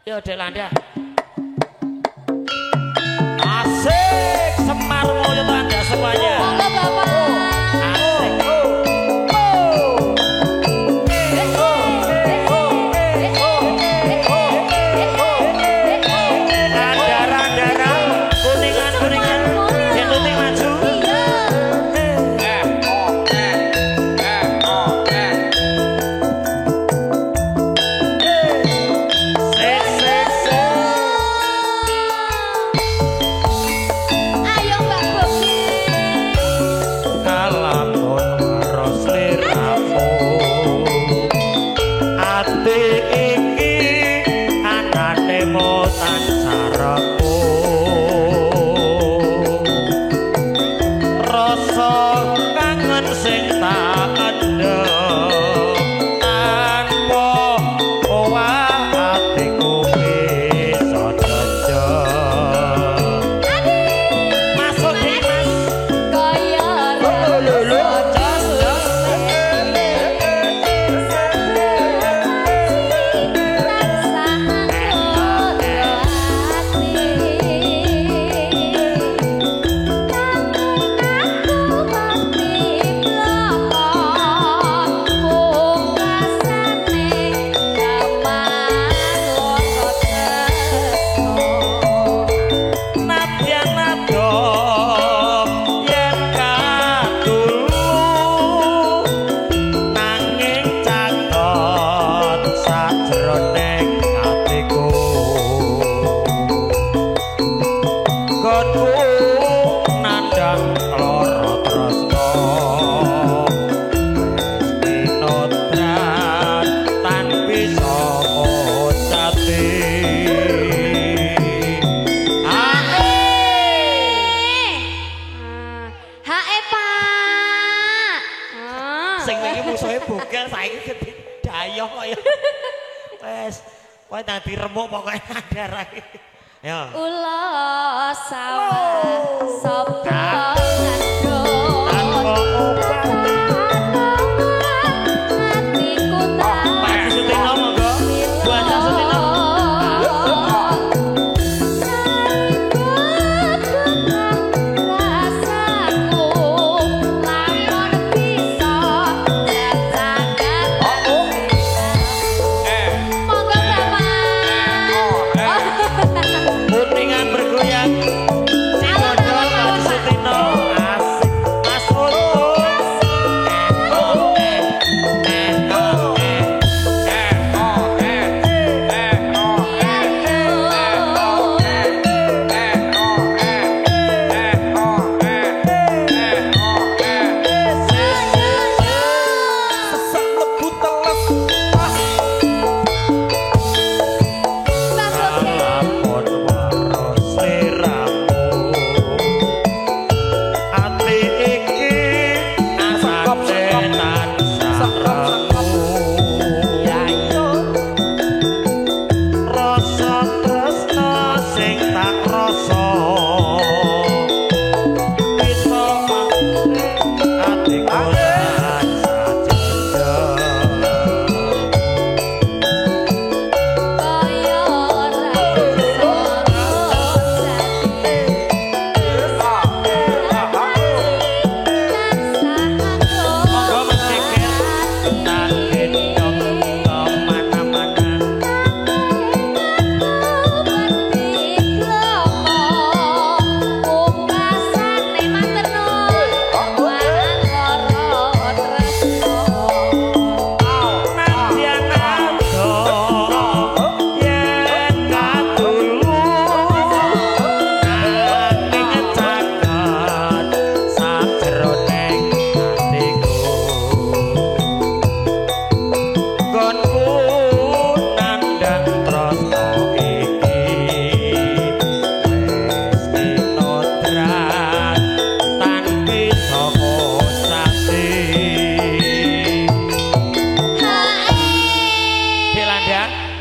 Yo Dek Landa. Asik Semar Mulyo Anda semuanya. Monggo Bapak. Asik. Kowe dadi remuk pokoke darah. Ya. Ula sawah sapa ngandho. Hatiku tak Pak Sutino monggo. Buat Sutino.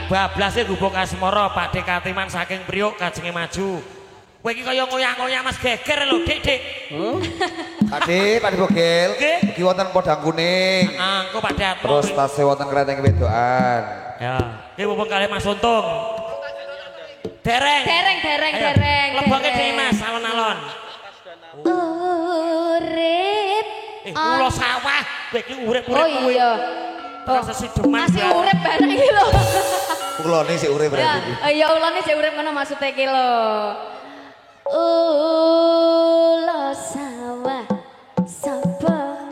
Bablasnya gubuk asmara Pak Dik Katiman saking Priuk kajenge maju. Kowe iki kaya ngoyak-ngoyak Mas Geger lho, Dik, Dik. Pak Dik Bogel. Iki wonten podang kuning. Heeh, engko Pak Dik. Terus tasih wonten kreteng wedokan. Ya, iki mumpung kalih Mas Untung. Dereng. Dereng. Leboknya di Mas, alon-alon. Urip. Ulo sawah. Iki urip-urip. Oh iya. Rasa sideman. Masih urip bareng iki lho. Ulone sik urip berarti. Ya ulane sik urip ngono maksudnya iki lho. Ulo sawah sapa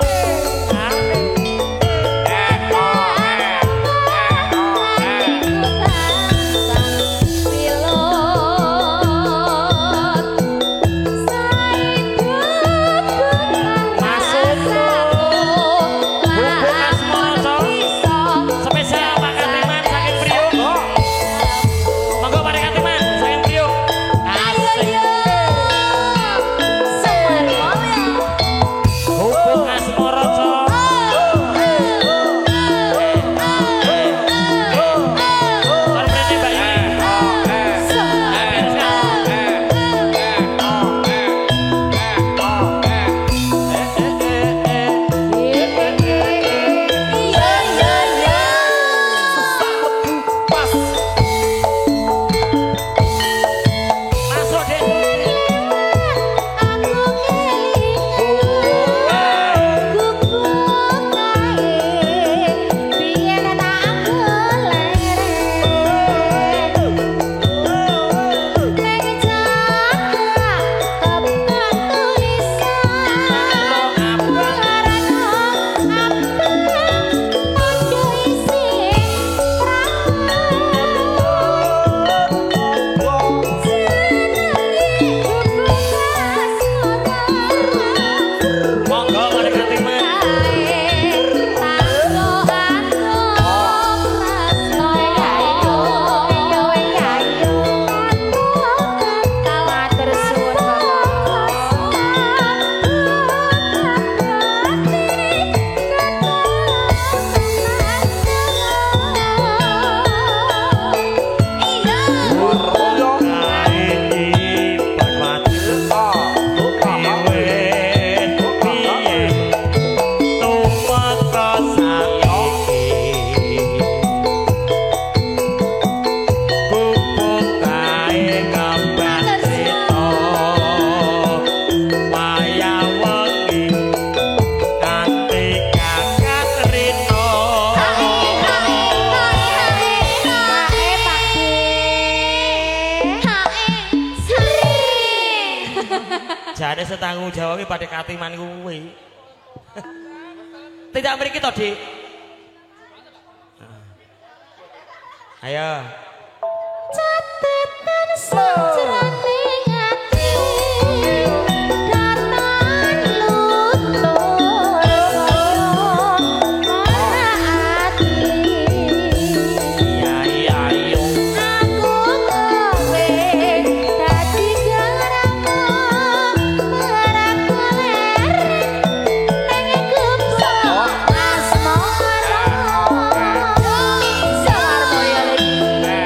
Jane setanggung jawabnya pada katiman kuwi. Tidak mriki to, Dik. Ayo. Catetan sajroning ati datan lutur saya ati Iya ayo. aku kowe dadi garamu merakuler ning gubuk asmara Sarmoyo iya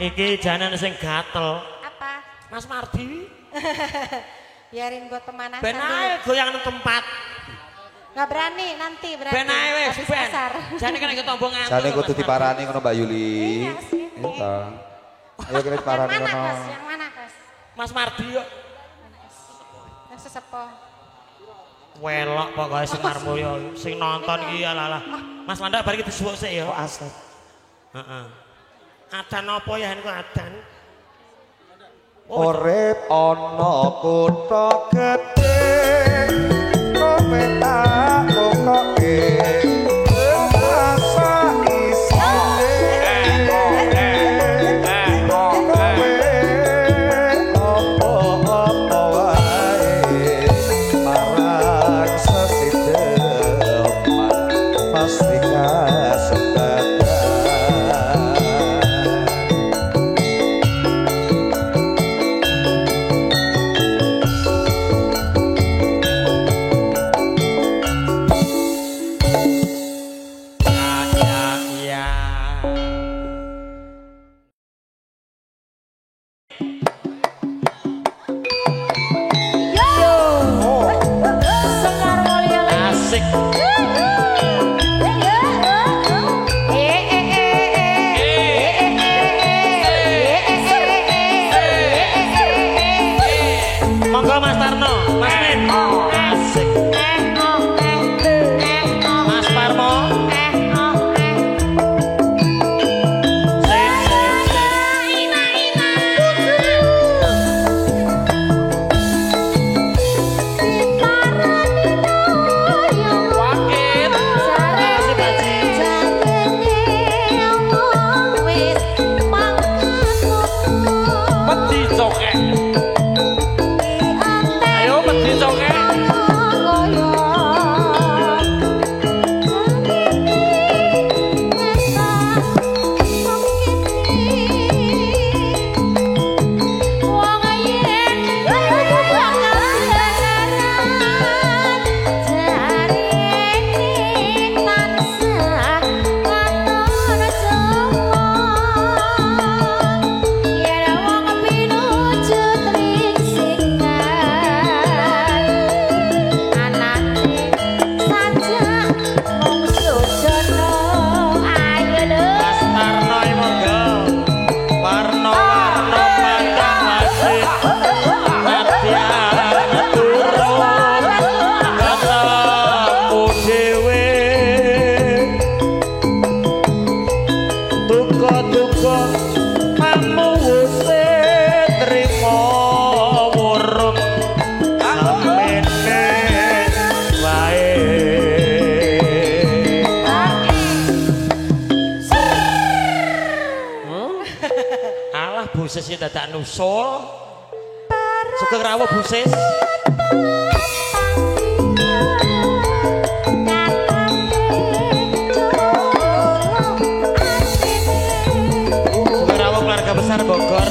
Iki janan sing gatel. Apa? Mas Mardi. Biarin buat pemanasan Ben ae goyang nang tempat. Gak berani nanti berarti. Ben ae wis habis ben. pasar. Jane kan iki tombo ngantuk. Jane kudu diparani ngono Mbak Yuli. Iya sih. Iya. Ayo kita diparani Yang mana ngono. Kas? Yang mana Kas? Mas Mardi yo Yang sesepuh. welok pokoke sing Marmulya sing nonton iki alalah. Mas Landak bar iki disuwuk sik ya. Kok asli? Heeh. Adan apa ya niku adan? Urip ana kutha gedhe kowe tak kokoke rasa isine kowe apa wae marang sesideman pasti kasebadan. Semar Mulya lagi. Asik. Monggo Mas Tarno, Mas Min. Asik. Mas Parmo. Wakil. Makasih Pak Ji. Wedi cokek. Ayo wedi cokek. Mas Tarno iki monggo. Warna-warna pandang wajib. Adyan turun ketemu dhewe. Duka-duka pamuwuse trimo wurung samene wae. Alah busis iki dadak nusul. Sugeng rawuh busis. Sugeng rawuh keluarga besar Bogor.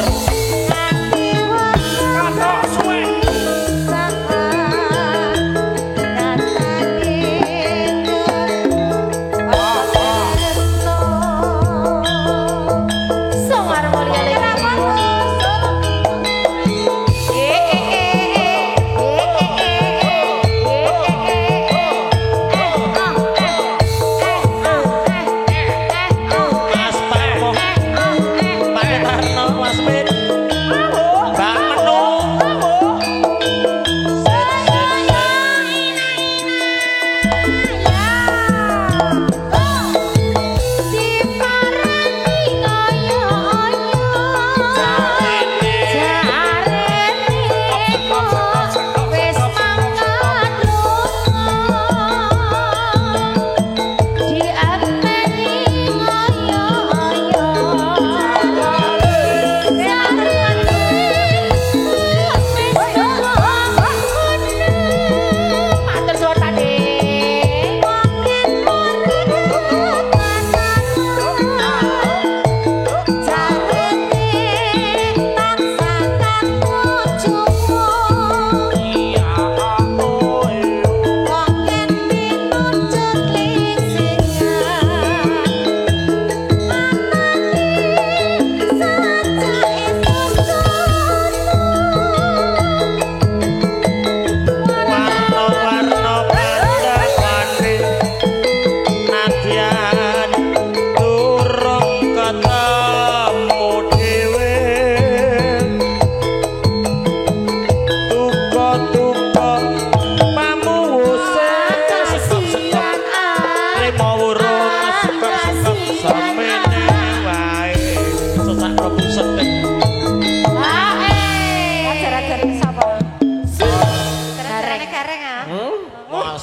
Katok suwe. Semar Mulya lagi.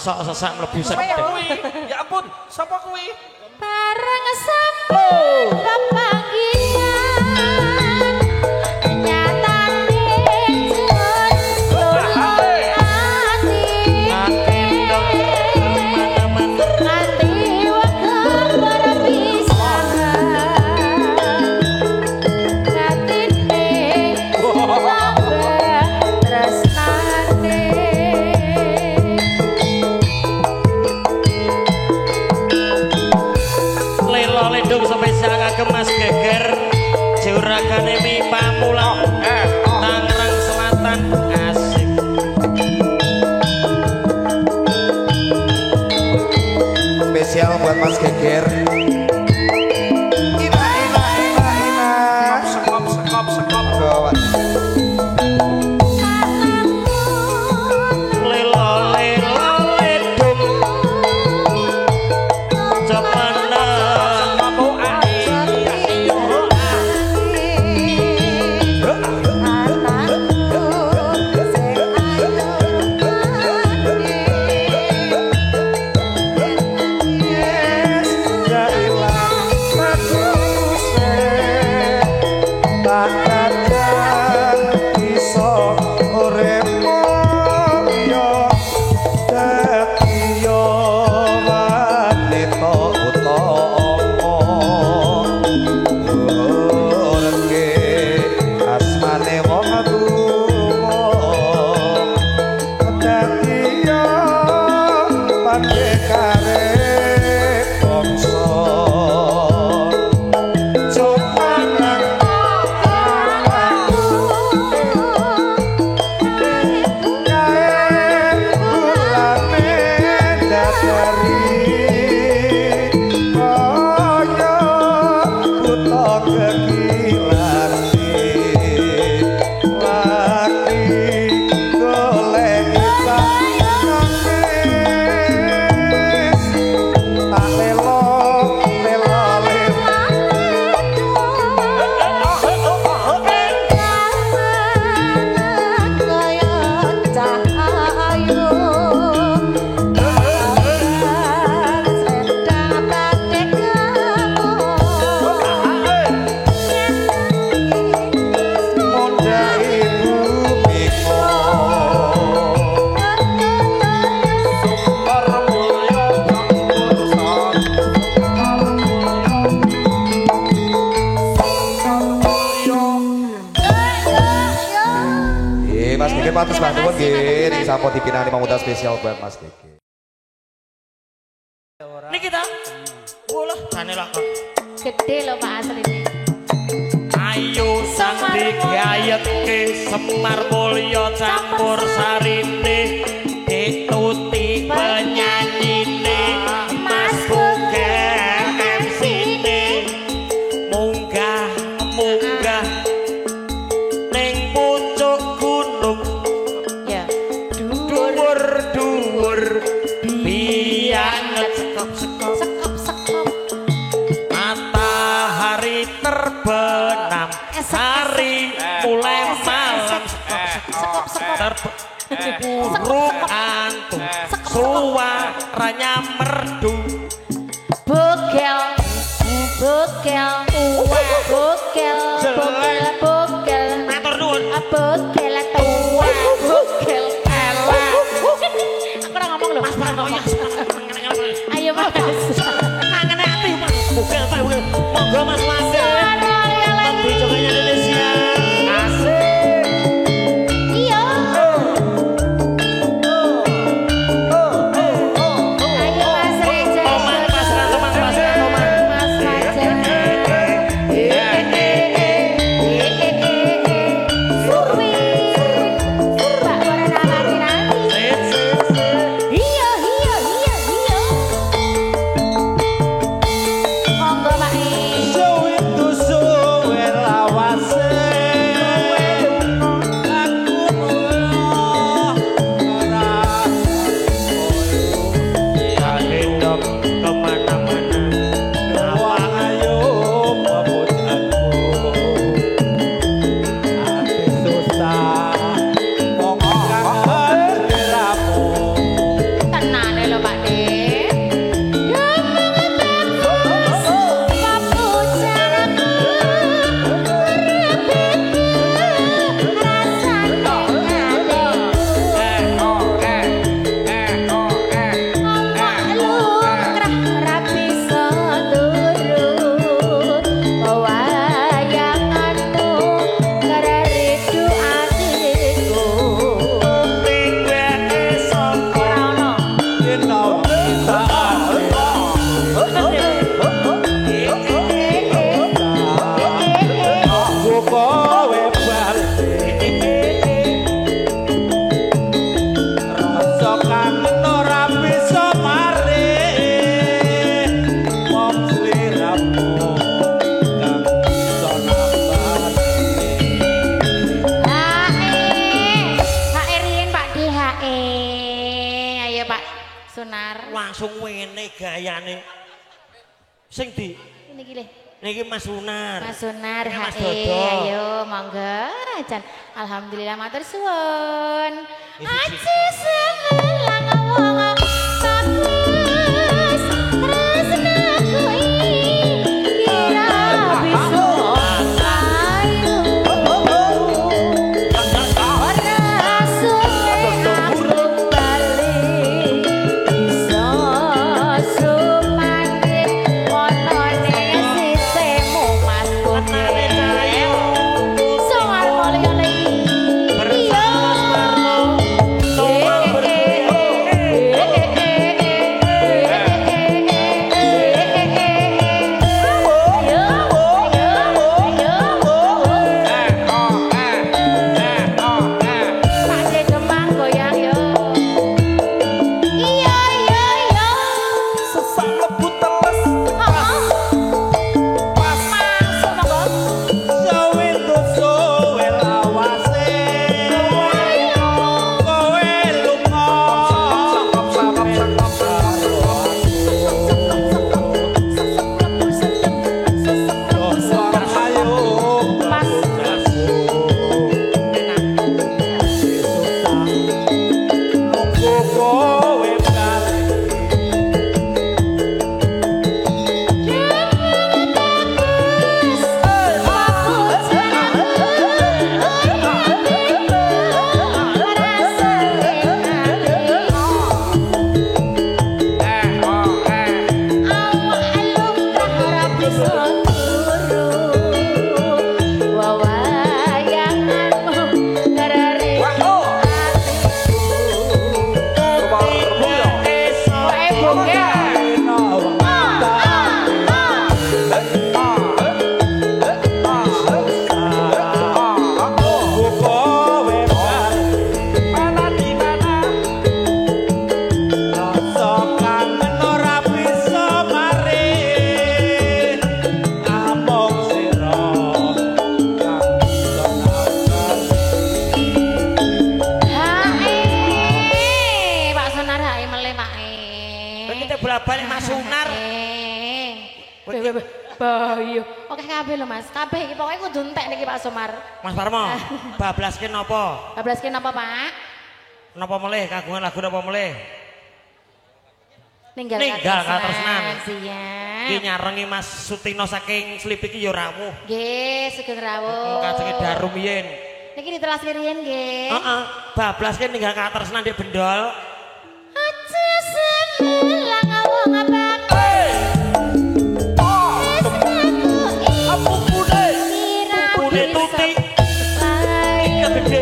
Sesok sesak mlebu Sapa sedek. kuwi? Ya ampun, sapa kuwi? Bareng sampun pepanggihan nyatane jujur ati nganti wakar perpisahan ngatine tambah tresnane. Lelo ledung spesial kagem Mas Geger Juragane Mi Pamulang Tangerang Selatan asik. Spesial buat Mas Geger. Sekop. Gawat. Lelo ledung cepana Mas Gege patus bantuan nggih niki sampun dipinani pamutan spesial buat Mas Gege. Niki ta. Bolah jane lak kok. Gede loh Pak asline. Ayo sang digayeke Semar Mulya campur sarine dituti penyanyine Mas Buger MC-ne munggah ning pucuk gunung Ya. dhuwur bianget sekop matahari terbenam hari mulai malam burung antum suaranya merdu Bogel matur nuwun bogel tua bogel elek. Aku ora ngomong lho Mas Pranowo. Ayo Mas. kangen ati Mas bugel Pak monggo Mas Menteri Jokowi Indonesia asik Iya. Ayo Mas Reja. Toman Mas Toman Mas Fajar. Sing di Niki lho. niki Mas Sunar. Mas Sunar, Ini Mas hae, Dodo. ayo monggo. Jan alhamdulillah matur suwun. Isi Aji semelang wong bagus tresnaku kira bisa ayu. Ora suwe aku balik bisa sumandhing ana ning sisemu Mas Putih. Soal mulya lagi. Sesak lebut teles Sowe sowe lawase Kowe lunga kowe bali Kita bolak-balik Mas Sunar. Bayu. Oke kabeh lho Mas. Kabeh iki pokoke kudu entek niki Pak Sumar. Mas Parmo, bablaske napa? Bablaske napa, Pak? Napa melih kagungan lagu napa melih? Ninggal katresnan. Siap. Iki nyarengi Mas Sutino saking Slip iki ya rawuh. Nggih, sugeng rawuh. Kajenge darum yen. Niki ditelaske riyen nggih. Heeh, bablaske ninggal katresnan di bendol. Aja semelang wong bagus. Pupune tutik. Iki gede.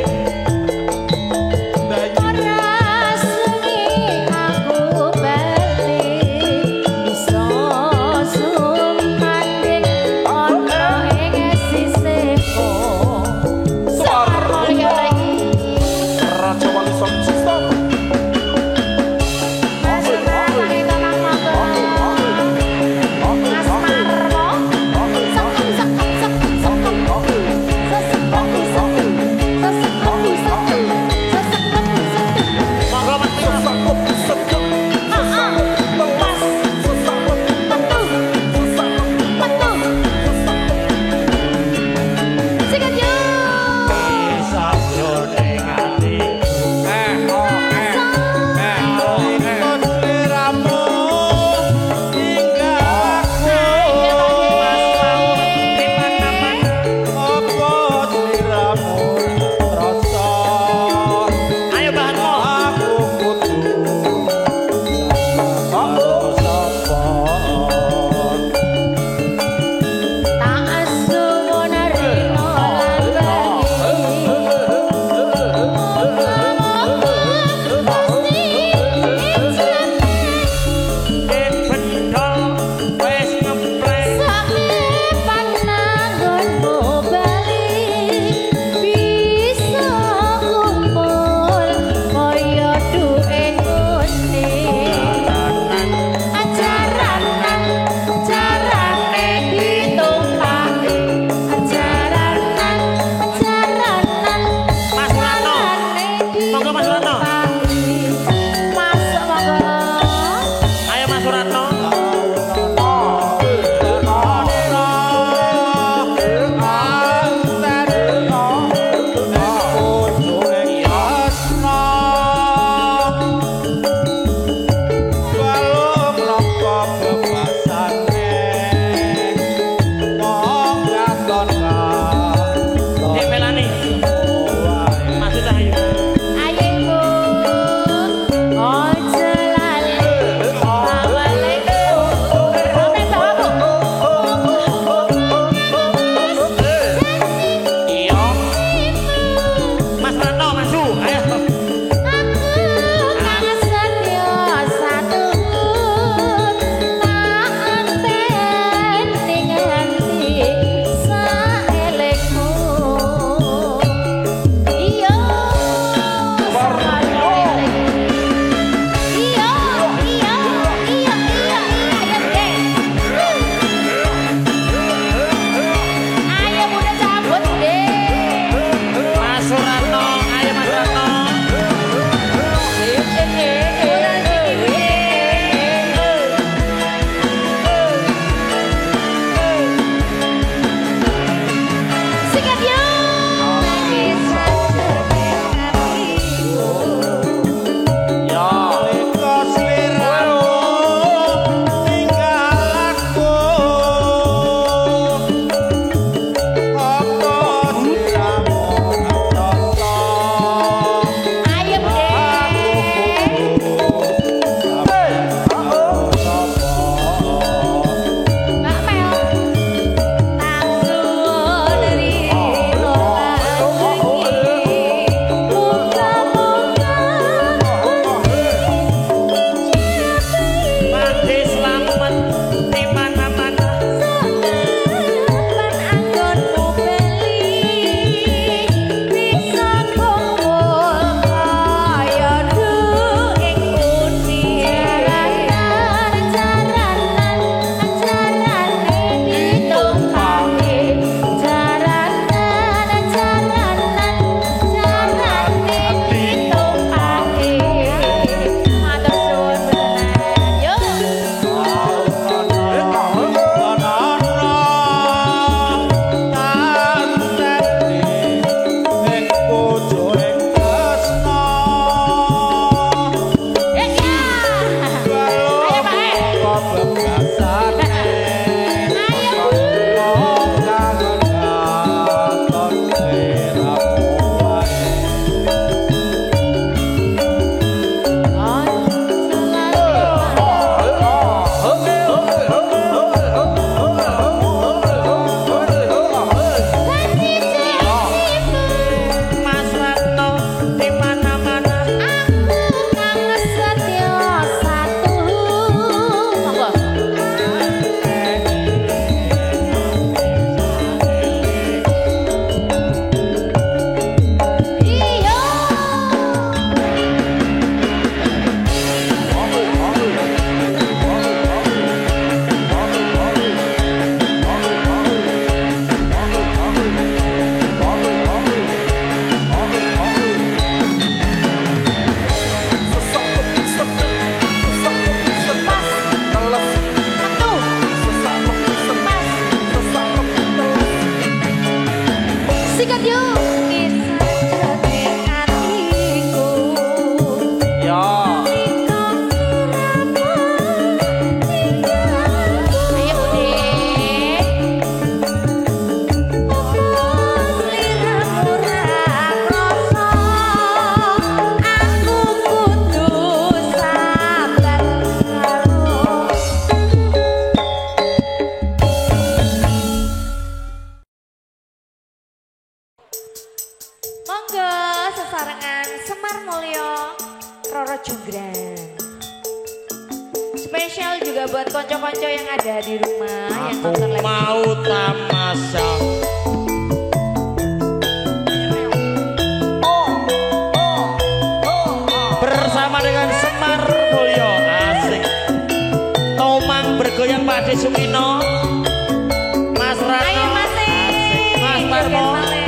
Raja Wali Sound System Jonggrang. Spesial juga buat konco-konco yang ada di rumah yang Aku nonton lagi. mau tamasya. Bersama dengan Semar Mulyo asik. Tomang bergoyang Pak De Sukino. Mas Rano. Ayo Mas asik. Mas Parmo. Ayo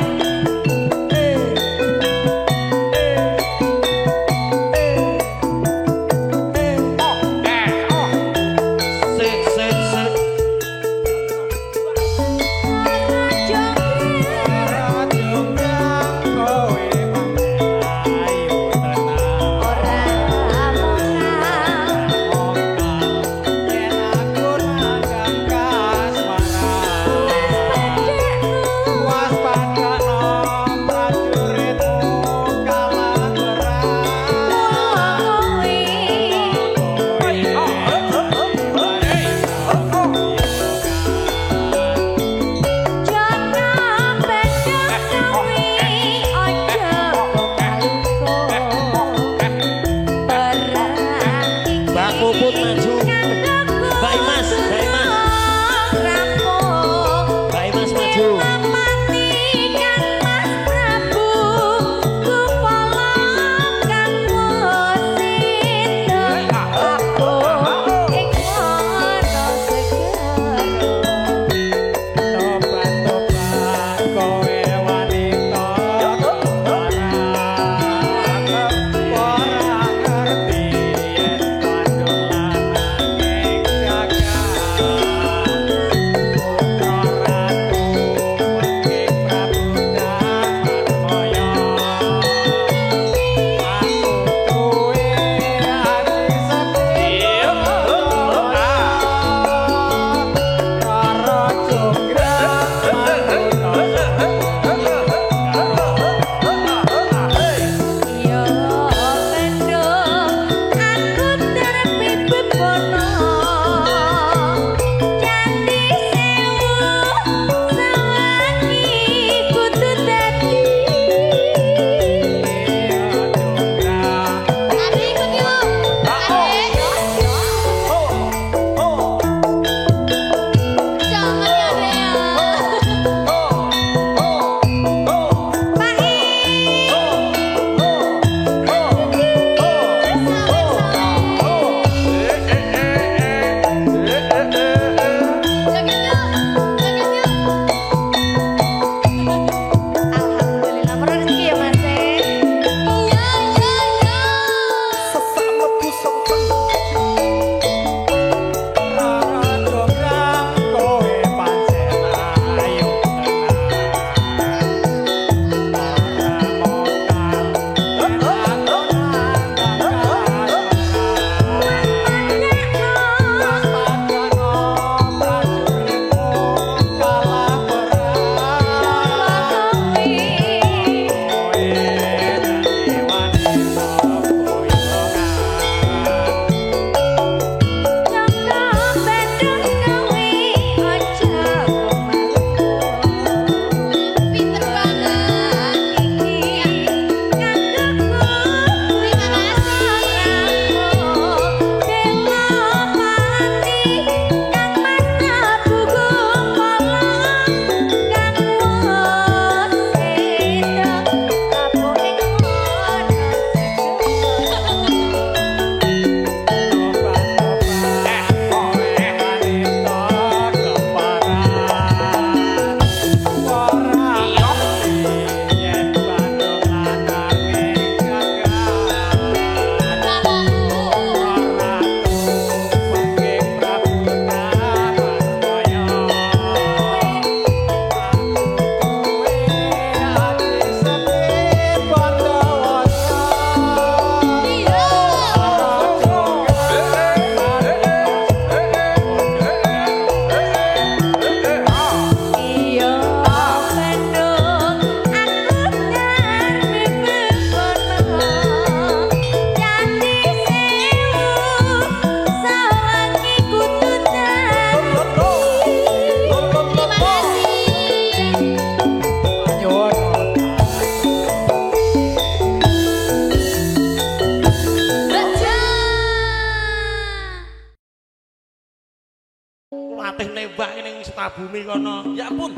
Bumi kono. Ya ampun.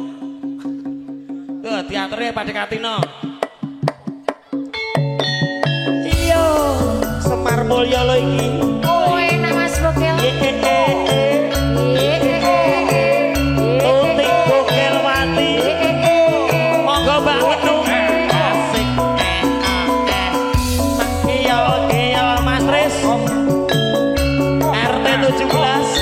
Tuh teaternya Pak Dekatino. Iya. Semar Mulya lo iki. Oh enak Mas Bokel. Tutik Bokel Wati. Monggo Mbak Wenung. Asik. Iya Mas Tris. RT 17.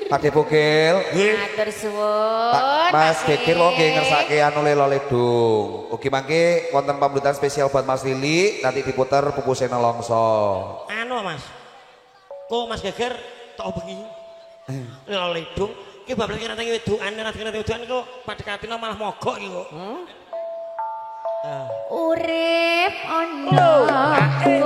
Pakde Bogel. Matur suwun. Mas Gekir kok nggih ngersake anu Ledung. Ugi mangke wonten pambutan spesial buat Mas Lili nanti diputer pupusena longso. Anu Mas. Kok Mas Geger tok bengi. Ledung ki bablas kena tangi wedokan kok padekatino malah mogok iki kok. Urip ono aku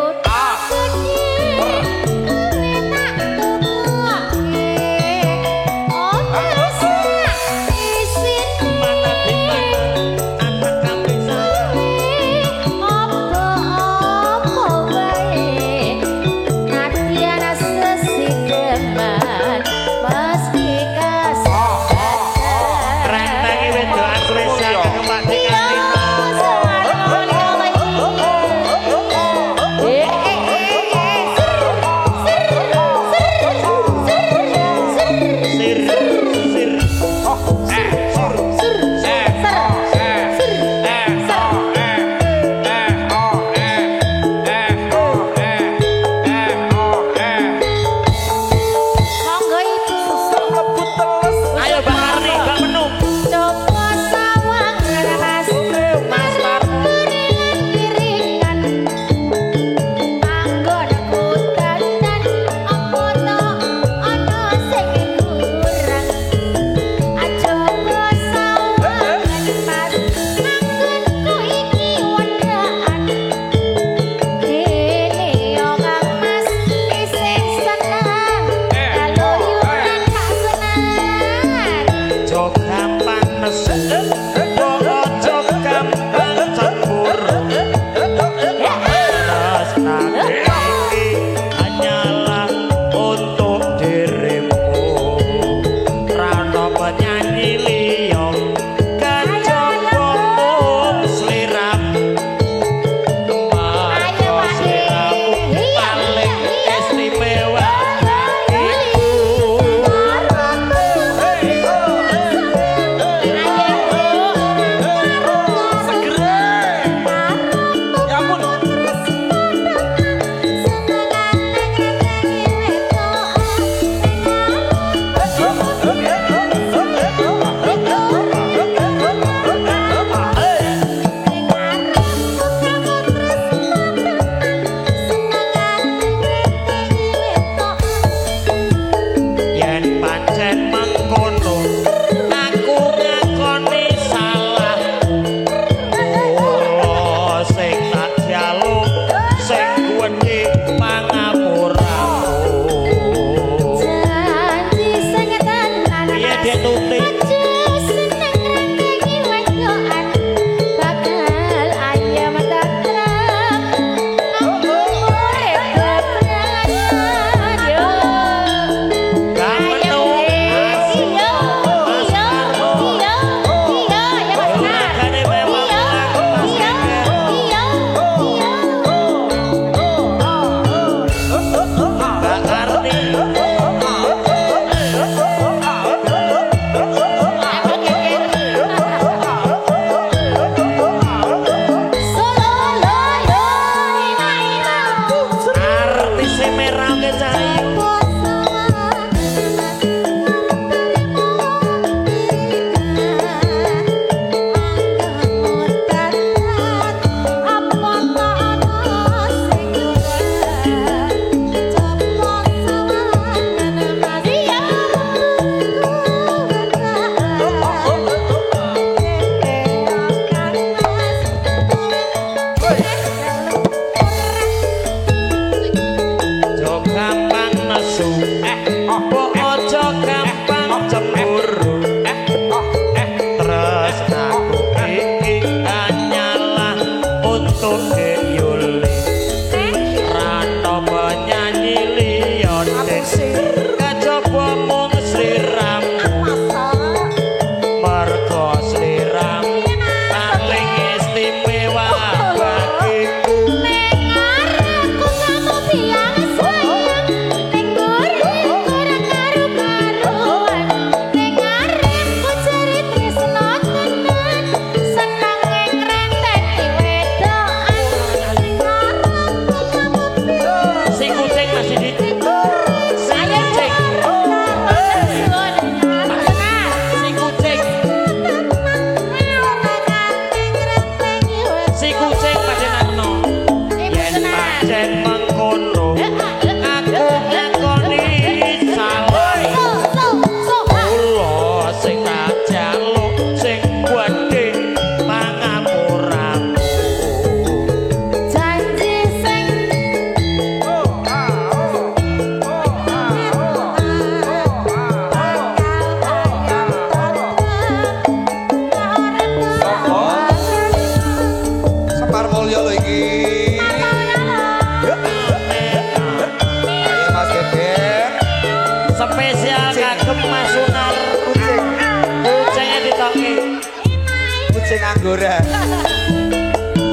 Kucing anggora.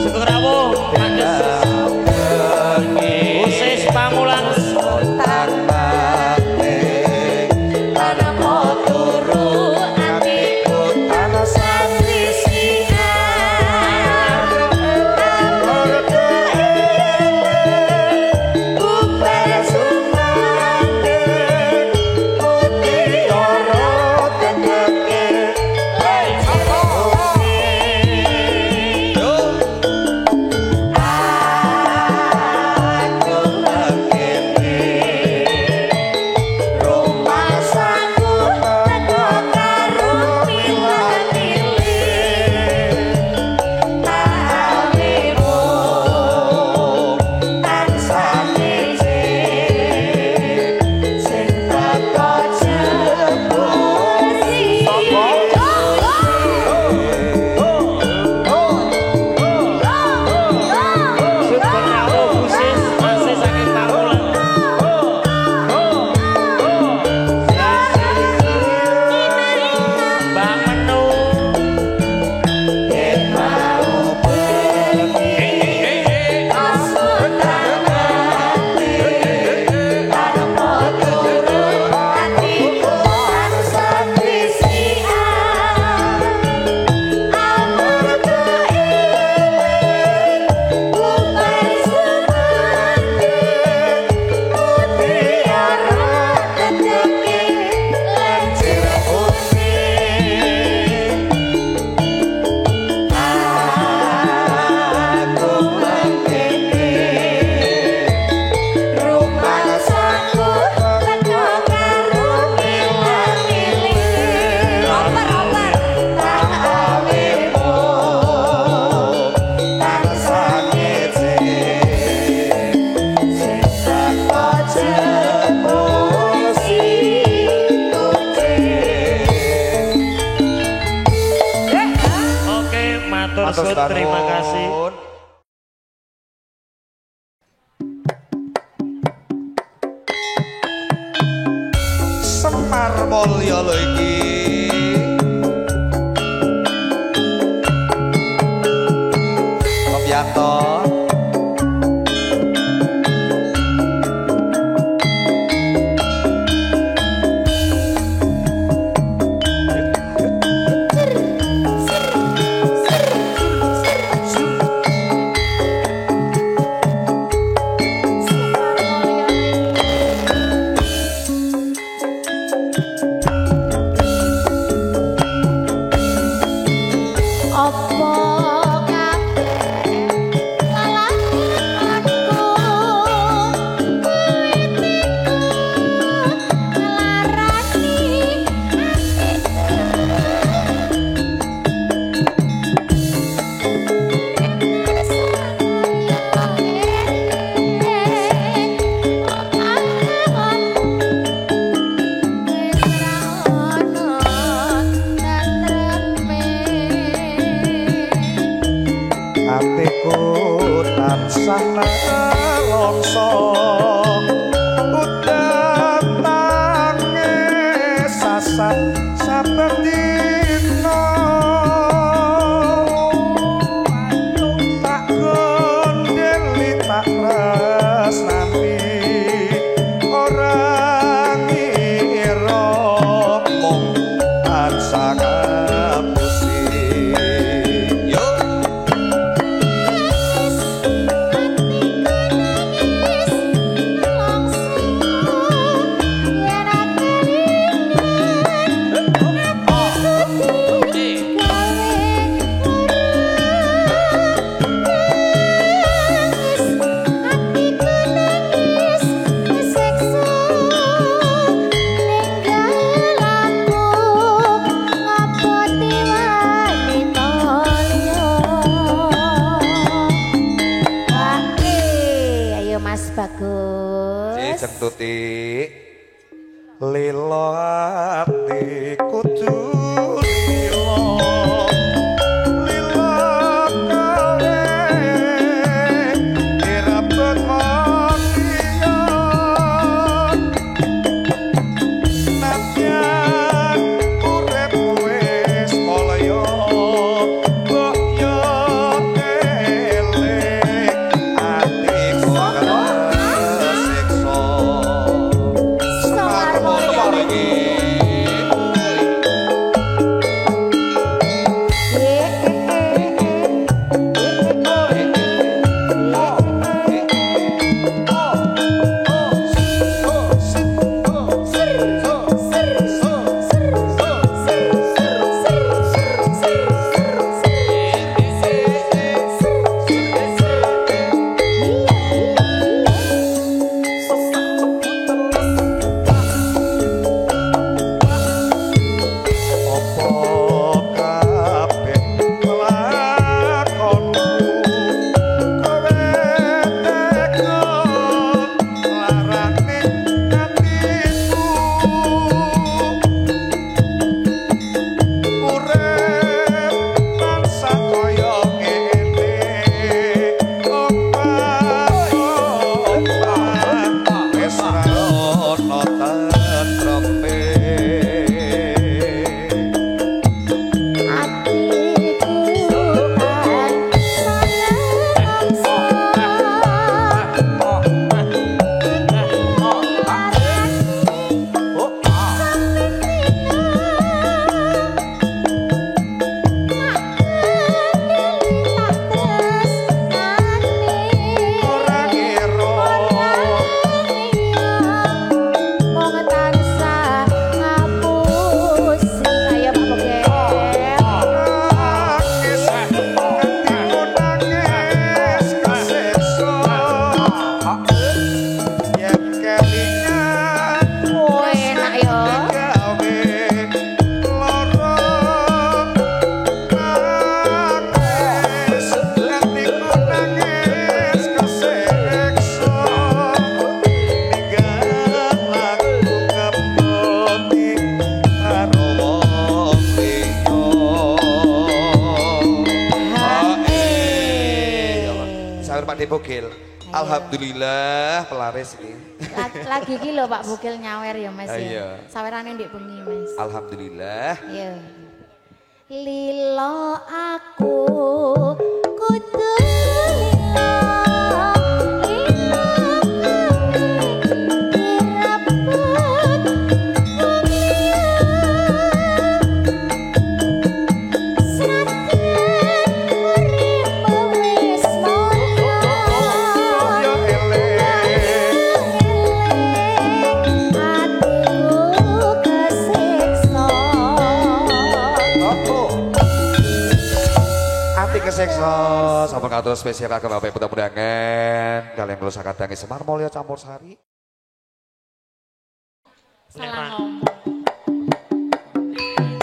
Syukur rawuh. Usis pamulang Sontak batik tanah turu atiku tanah santri siar amurku bubar sumante mutiara tendeke terima kasih. Semar Mulya lho iki. Pemyanto. Mulya Pak De Bogil. Alhamdulillah pelaris ini. Lagi iki lho Pak Bogil nyawer ya Mas Iya. ya. Sawerane ndek bengi Mas. Alhamdulillah. Iya. Lilo aku kudu lilo. Kesekso, sampun katur spesial kagem Bapak Ibu tamu undangan, kalian kula sakadangi Semar Mulya Campur Sari. Salah ngomong.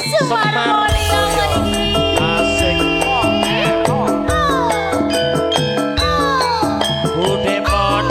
Semar Mulya Asik. Budemon.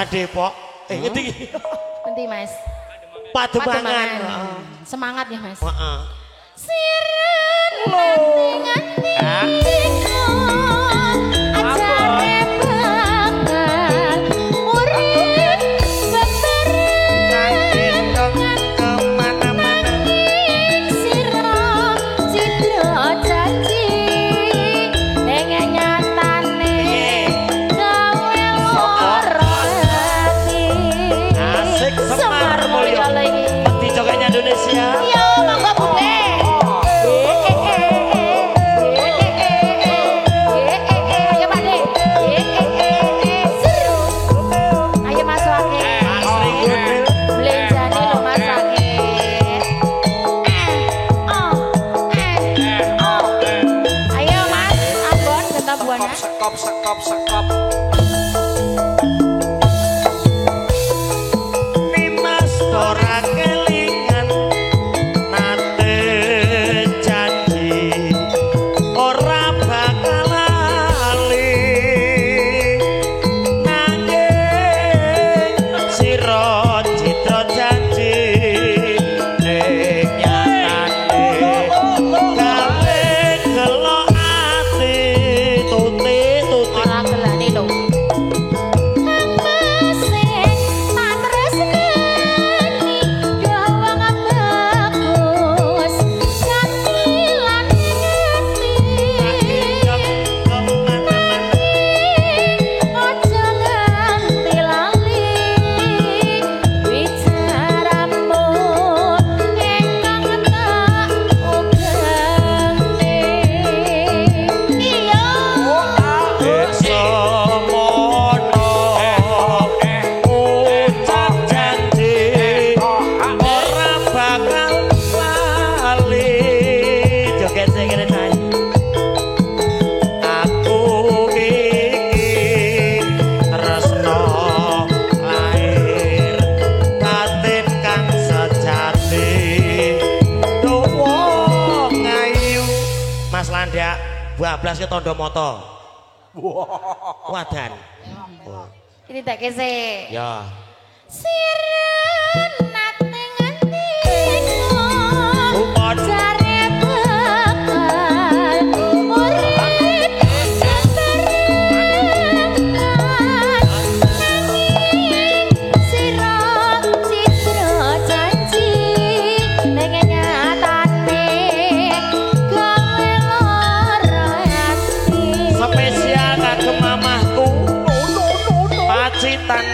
Depok. Ngerti? Nanti Mas. Pademangan. Semangat ya Mas. Heeh. Siren nganti-nganti ajare bakal urip bebereng kemana-mana sira cidra janji ning nyatane gawe lara hati. Asik Semar Mulya. Di jogetnya Indonesia. Yo monggo Bude. Ayo Pak De. Ayo masuk ake. Belenjane lho Mas ake. Ayo Mas, ambon ketabuannya. Sekop. Nimas ora kelingan nate janji ora bakal lali nanging sira citra janji ning nyatane gawe gelo ati tuti Ora gelas. bablas ke tondo moto. Wadan. Ini tak kese. Ya. Sirenat nengantiku Umon. jare bekal urip sebarengan nanging sira citra janji ning nyatane gawe lara ati Spesial kagem mamahku. Pacitan